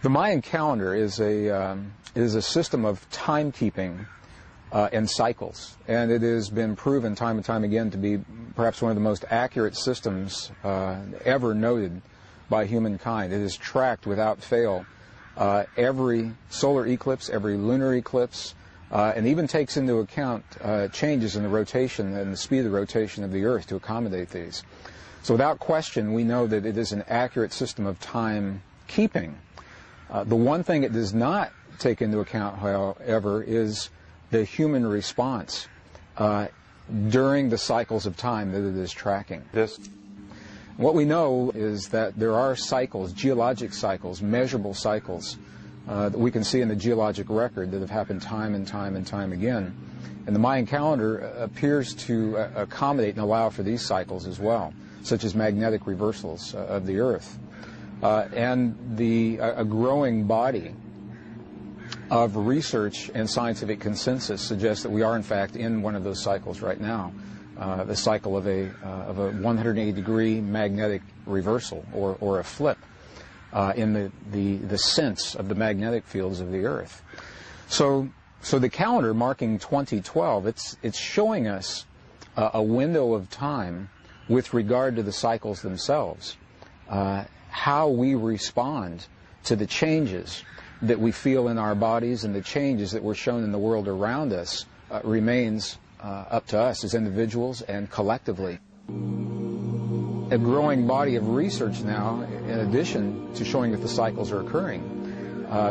The Mayan calendar is a system of timekeeping and cycles, and it has been proven time and time again to be perhaps one of the most accurate systems ever noted by humankind. It is tracked without fail every solar eclipse, every lunar eclipse, and even takes into account changes in the rotation and the speed of the rotation of the Earth to accommodate these. So without question, we know that it is an accurate system of timekeeping. The one thing it does not take into account, however, is the human response during the cycles of time that it is tracking. What we know is that there are cycles, geologic cycles, measurable cycles, that we can see in the geologic record that have happened time and time and time again. And the Mayan calendar appears to accommodate and allow for these cycles as well, such as magnetic reversals of the Earth. And a growing body of research and scientific consensus suggests that we are in fact in one of those cycles right now, the cycle of a 180-degree magnetic reversal or a flip in the sense of the magnetic fields of the Earth. So the calendar marking 2012, it's showing us a window of time with regard to the cycles themselves. How we respond to the changes that we feel in our bodies and the changes that were shown in the world around us remains up to us as individuals and collectively. A growing body of research now, in addition to showing that the cycles are occurring,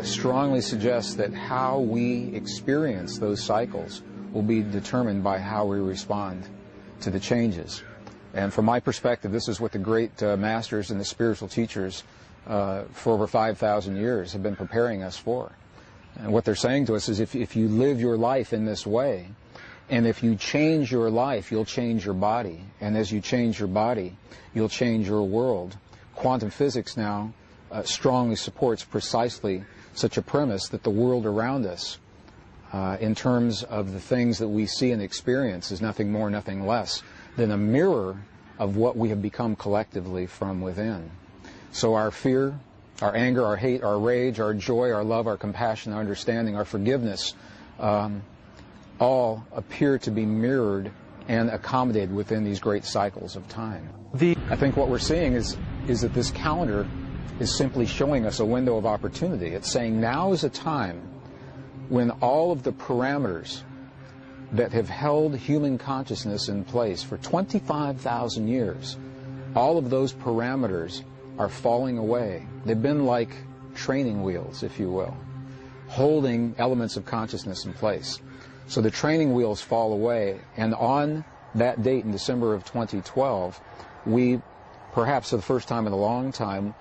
strongly suggests that how we experience those cycles will be determined by how we respond to the changes. And from my perspective, this is what the great masters and the spiritual teachers for over 5,000 years have been preparing us for. And what they're saying to us is if you live your life in this way, and if you change your life, you'll change your body. And as you change your body, you'll change your world. Quantum physics now strongly supports precisely such a premise that the world around us, in terms of the things that we see and experience, is nothing more, nothing less than a mirror of what we have become collectively from within. So our fear, our anger, our hate, our rage, our joy, our love, our compassion, our understanding, our forgiveness, all appear to be mirrored and accommodated within these great cycles of time. I think what we're seeing is that this calendar is simply showing us a window of opportunity. It's saying now is a time when all of the parameters that have held human consciousness in place for 25,000 years, all of those parameters are falling away. They've been like training wheels, if you will, holding elements of consciousness in place. So the training wheels fall away, and on that date in December of 2012, we, perhaps for the first time in a long time,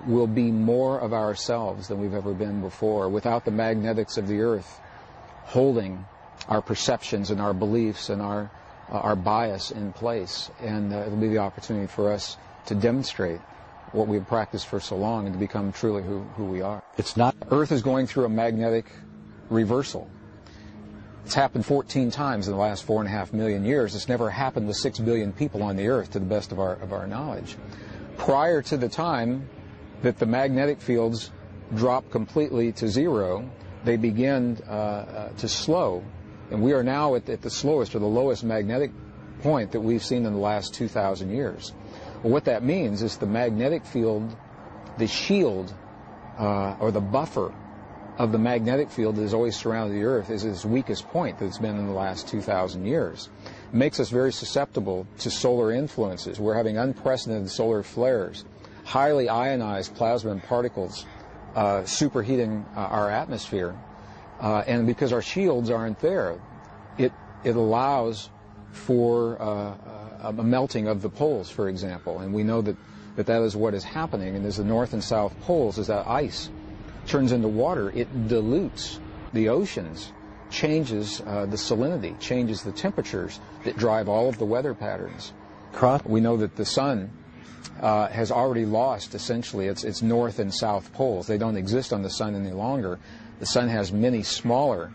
will be more of ourselves than we've ever been before, without the magnetics of the Earth holding our perceptions and our beliefs and our bias in place. And it'll be the opportunity for us to demonstrate what we've practiced for so long and to become truly who we are. It's not. Earth is going through a magnetic reversal. It's happened 14 times in the last 4.5 million years. It's never happened with 6 billion people on the Earth, to the best of our knowledge. Prior to the time that the magnetic fields drop completely to zero, they begin to slow. And we are now at the slowest or the lowest magnetic point that we've seen in the last 2,000 years. Well, what that means is the magnetic field, the shield, or the buffer of the magnetic field that has always surrounded the Earth is its weakest point that it's been in the last 2,000 years. It makes us very susceptible to solar influences. We're having unprecedented solar flares, highly ionized plasma and particles superheating our atmosphere. And because our shields aren't there, it allows for a melting of the poles, for example. And we know that is what is happening. And as the North and South poles, as that ice turns into water, it dilutes the oceans, changes the salinity, changes the temperatures that drive all of the weather patterns. We know that the sun has already lost, essentially, its north and south poles. They don't exist on the sun any longer. The sun has many smaller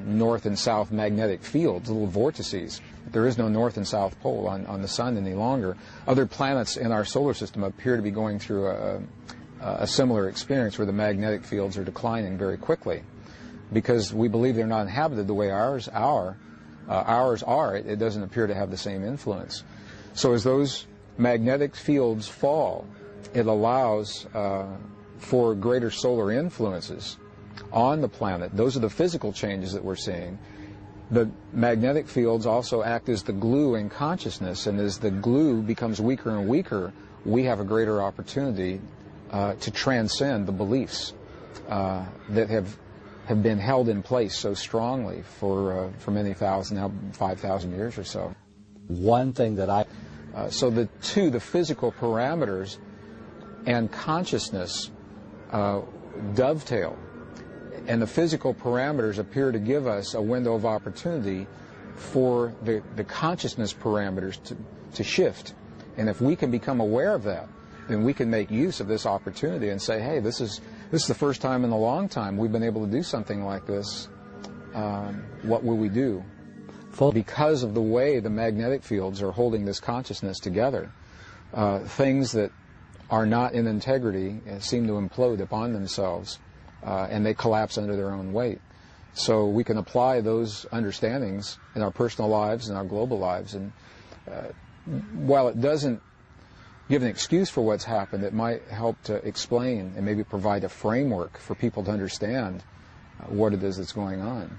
north and south magnetic fields, little vortices. There is no north and south pole on the sun any longer. Other planets in our solar system appear to be going through a similar experience where the magnetic fields are declining very quickly, because we believe they're not inhabited the way ours are. It doesn't appear to have the same influence. So as those magnetic fields fall, it allows for greater solar influences on the planet. Those are the physical changes that we're seeing. The magnetic fields also act as the glue in consciousness, and as the glue becomes weaker and weaker, we have a greater opportunity to transcend the beliefs that have been held in place so strongly for many thousand, now 5,000 years or so. One thing that so the physical parameters and consciousness dovetail, and the physical parameters appear to give us a window of opportunity for the consciousness parameters to shift. And if we can become aware of that, then we can make use of this opportunity and say, hey, this is the first time in a long time we've been able to do something like this. What will we do? Because of the way the magnetic fields are holding this consciousness together, things that are not in integrity seem to implode upon themselves, and they collapse under their own weight. So we can apply those understandings in our personal lives and our global lives. And while it doesn't give an excuse for what's happened, it might help to explain and maybe provide a framework for people to understand what it is that's going on.